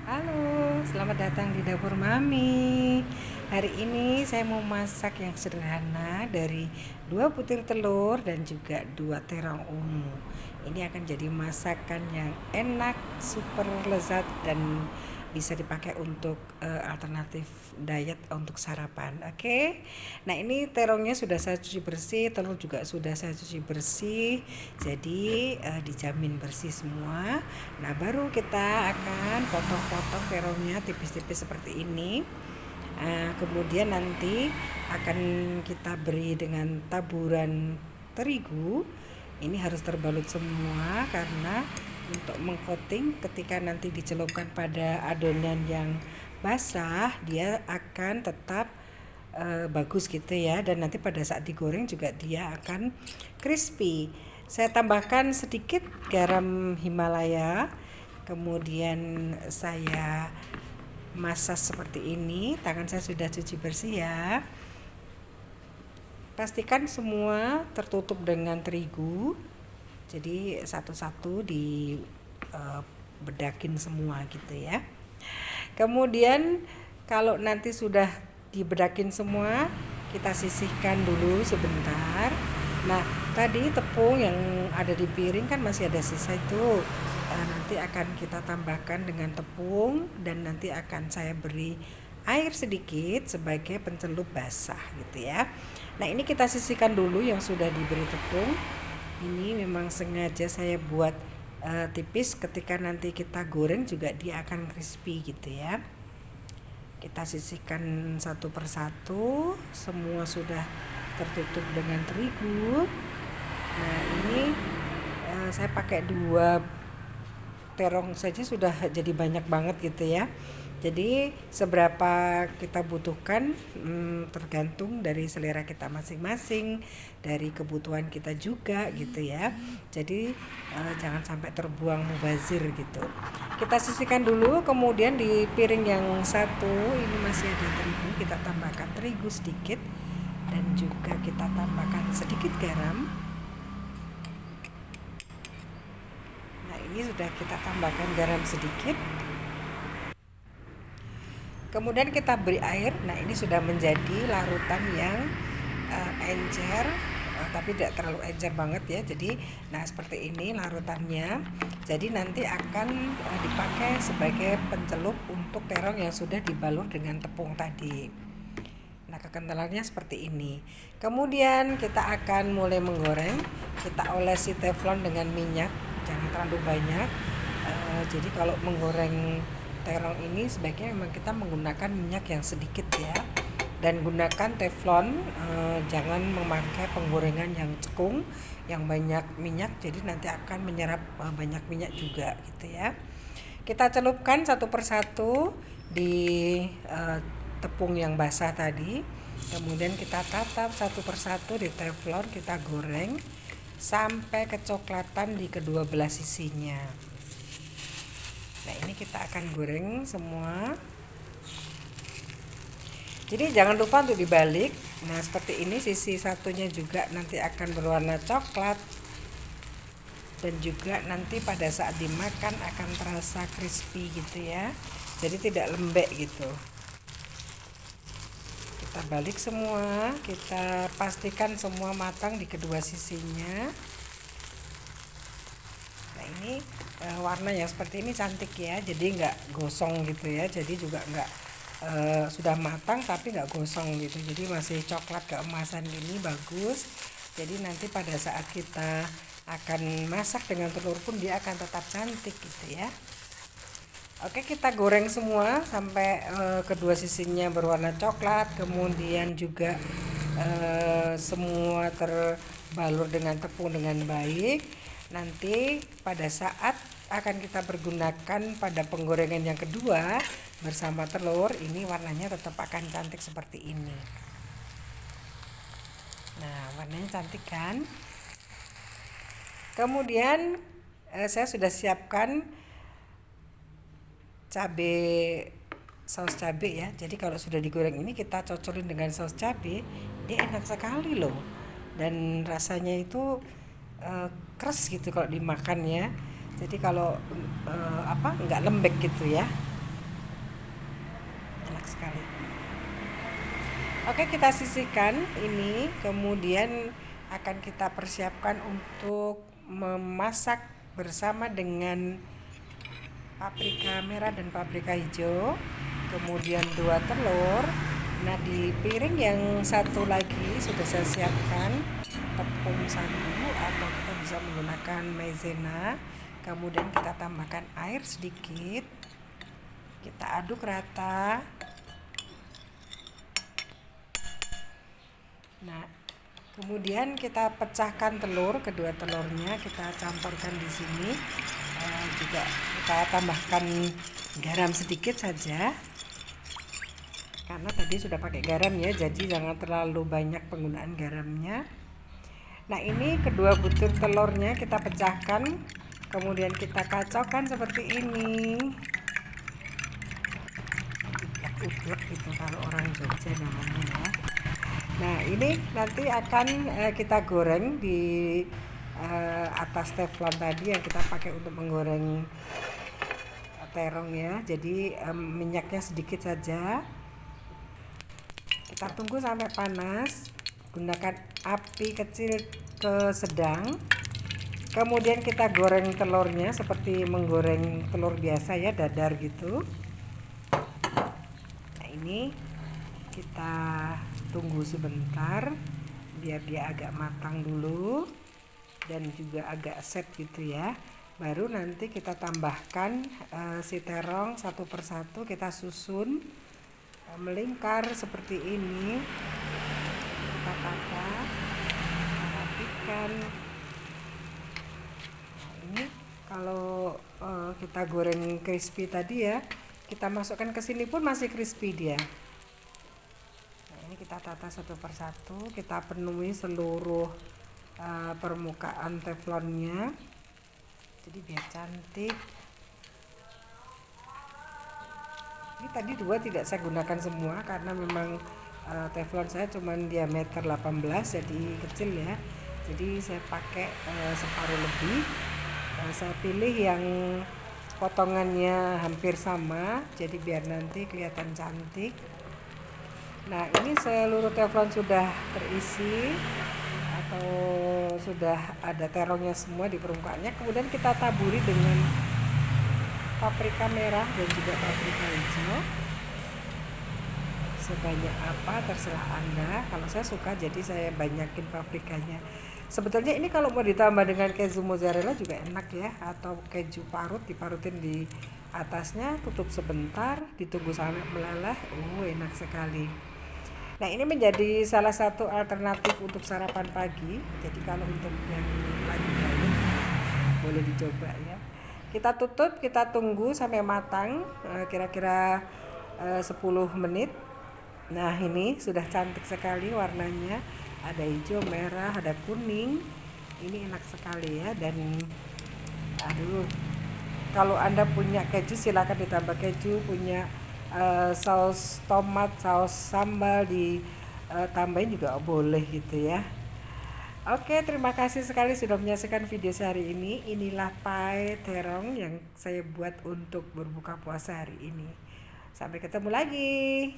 Halo, selamat datang di dapur Mami. Hari ini saya mau masak yang sederhana dari 2 butir telur dan juga 2 terong ungu. Ini akan jadi masakan yang enak, super lezat dan bisa dipakai untuk alternatif diet untuk sarapan. Oke. Nah, ini terongnya sudah saya cuci bersih, telur juga sudah saya cuci bersih. Jadi dijamin bersih semua. Nah, baru kita akan potong-potong terongnya tipis-tipis seperti ini. Kemudian nanti akan kita beri dengan taburan terigu. Ini harus terbalut semua karena untuk mengcoating ketika nanti dicelupkan pada adonan yang basah, dia akan tetap bagus gitu ya, dan nanti pada saat digoreng juga dia akan crispy. Saya tambahkan sedikit garam Himalaya, kemudian saya masak seperti ini. Tangan saya sudah cuci bersih ya. Pastikan semua tertutup dengan terigu, jadi satu-satu di bedakin semua gitu ya. Kemudian kalau nanti sudah dibedakin semua, kita sisihkan dulu sebentar. Nah, tadi tepung yang ada di piring kan masih ada sisa itu. Nanti akan kita tambahkan dengan tepung dan nanti akan saya beri air sedikit sebagai pencelup basah gitu ya. Nah, ini kita sisihkan dulu yang sudah diberi tepung. Ini memang sengaja saya buat tipis, ketika nanti kita goreng juga dia akan crispy gitu ya. Kita sisihkan satu persatu, semua sudah tertutup dengan terigu. Nah, ini saya pakai 2 terong saja sudah jadi banyak banget gitu ya. Jadi seberapa kita butuhkan tergantung dari selera kita masing-masing, dari kebutuhan kita juga gitu ya. Jadi jangan sampai terbuang mubazir gitu. Kita sisihkan dulu, kemudian di piring yang satu ini masih ada terigu, kita tambahkan terigu sedikit dan juga kita tambahkan sedikit garam. Nah, ini sudah kita tambahkan garam sedikit. Kemudian kita beri air. Nah, ini sudah menjadi larutan yang encer, tapi tidak terlalu encer banget ya. Jadi, nah seperti ini larutannya. Jadi nanti akan dipakai sebagai pencelup untuk terong yang sudah dibalur dengan tepung tadi. Nah, kekentalannya seperti ini. Kemudian kita akan mulai menggoreng. Kita olesi teflon dengan minyak, jangan terlalu banyak. Jadi kalau menggoreng terong ini sebaiknya memang kita menggunakan minyak yang sedikit ya, dan gunakan teflon, jangan memakai penggorengan yang cekung yang banyak minyak, jadi nanti akan menyerap banyak minyak juga gitu ya. Kita celupkan satu persatu di tepung yang basah tadi, kemudian kita tatap satu persatu di teflon, kita goreng sampai kecoklatan di kedua belah sisinya. Nah, ini kita akan goreng semua. Jadi jangan lupa untuk dibalik. Nah, seperti ini sisi satunya juga nanti akan berwarna coklat. Dan juga nanti pada saat dimakan akan terasa crispy gitu ya. Jadi tidak lembek gitu. Kita balik semua, kita pastikan semua matang di kedua sisinya. Nah, ini warna yang seperti ini cantik ya, jadi nggak gosong gitu ya, jadi juga nggak sudah matang tapi nggak gosong gitu, jadi masih coklat keemasan gini, bagus. Jadi nanti pada saat kita akan masak dengan telur pun dia akan tetap cantik gitu ya. Oke, kita goreng semua sampai kedua sisinya berwarna coklat, kemudian juga semua terbalur dengan tepung dengan baik. Nanti pada saat akan kita pergunakan pada penggorengan yang kedua bersama telur, ini warnanya tetap akan cantik seperti ini. Nah, warnanya cantik kan? Kemudian saya sudah siapkan cabai, saus cabai ya. Jadi kalau sudah digoreng ini kita cocolin dengan saus cabai, dia enak sekali loh. Dan rasanya itu keras gitu kalau dimakan ya. Jadi kalau nggak lembek gitu ya. enak sekali. Oke, kita sisihkan ini, kemudian akan kita persiapkan untuk memasak bersama dengan paprika merah dan paprika hijau, kemudian 2 telur. Nah, di piring yang satu lagi sudah saya siapkan tepung sagu atau kita bisa menggunakan maizena. Kemudian kita tambahkan air sedikit, kita aduk rata. Nah, kemudian kita pecahkan telur, kedua telurnya kita campurkan di sini. Juga kita tambahkan garam sedikit saja, karena tadi sudah pakai garam ya, jadi jangan terlalu banyak penggunaan garamnya. Nah, ini kedua butir telurnya kita pecahkan, kemudian kita kacaukan seperti ini. Ublek gitu kalau orang Jogja namanya ya. Nah, ini nanti akan kita goreng di atas teflon tadi yang kita pakai untuk menggoreng terong ya. Jadi minyaknya sedikit saja. Kita tunggu sampai panas. Gunakan api kecil ke sedang. Kemudian kita goreng telurnya seperti menggoreng telur biasa ya, dadar gitu. Nah, ini kita tunggu sebentar biar dia agak matang dulu dan juga agak set gitu ya. Baru nanti kita tambahkan si terong satu persatu, kita susun melingkar seperti ini. Kita tata, rapikan. Nah, ini kalau kita goreng crispy tadi ya, kita masukkan ke sini pun masih crispy dia. Nah, ini kita tata satu persatu, kita penuhi seluruh permukaan teflonnya, jadi biar cantik. Ini tadi 2 tidak saya gunakan semua karena memang teflon saya cuma diameter 18, jadi kecil ya, jadi saya pakai separuh lebih. Saya pilih yang potongannya hampir sama, jadi biar nanti kelihatan cantik. Nah, ini seluruh teflon sudah terisi atau sudah ada terongnya semua di permukaannya. Kemudian kita taburi dengan paprika merah dan juga paprika hijau. Sebanyak apa terserah Anda. Kalau saya suka jadi saya banyakin paprikanya. Sebetulnya ini kalau mau ditambah dengan keju mozzarella juga enak ya, atau keju parut diparutin di atasnya, tutup sebentar, ditunggu sampai meleleh. Enak sekali. Nah, ini menjadi salah satu alternatif untuk sarapan pagi. Jadi kalau untuk yang lagi diet boleh dicoba ya. Kita tutup, kita tunggu sampai matang, kira-kira 10 menit. Nah, ini sudah cantik sekali warnanya. Ada hijau, merah, ada kuning. Ini enak sekali ya. Dan kalau Anda punya keju silakan ditambah keju, punya saus tomat, saus sambal ditambahin juga boleh gitu ya. Oke, terima kasih sekali sudah menyaksikan video saya hari ini. Inilah pie terong yang saya buat untuk berbuka puasa hari ini. Sampai ketemu lagi.